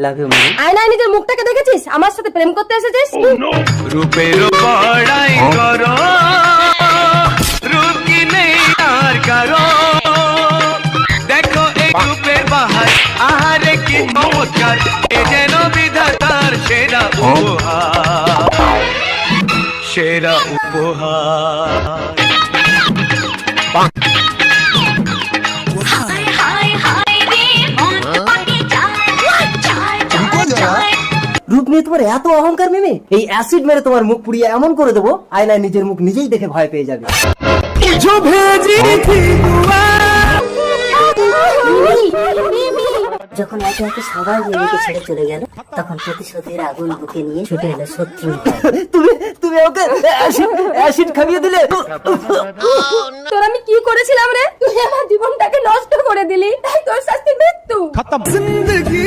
Love you মিমি। আয়নায় নিজের মুখটাকে দেখেছিস? আমার সাথে প্রেম করতে এসেছিস? রূপের বড়াই করো, রূপ কি নেই আর কারো, দেখো এই রূপের বাহার, আহারে কি চমৎকার, এ যেন বিধাতার সেরা উপহার, সেরা উপহার। রূপ নিয়ে তোমার এত অহংকার মিমি, এই অ্যাসিড মেরে তোমার মুখ পুড়িয়ে এমন করে দেবো আয়নায় নিজের মুখ নিজেই দেখে ভয় পেয়ে যাবে। যখন একে একে সবাই মিমিকে ছেড়ে চলে গেল, তখন প্রতিশোধের আগুন বুকে নিয়ে ছুটে এলো শত্রু। তুমি তুমি ওকে অ্যাসিড খাইয়ে দিলে। তোর আমি কি করেছিলাম রে? তুই আমার জীবনটাকে নষ্ট করে দিলি, তাই তোর শাস্তি মৃত্যু। জিন্দগি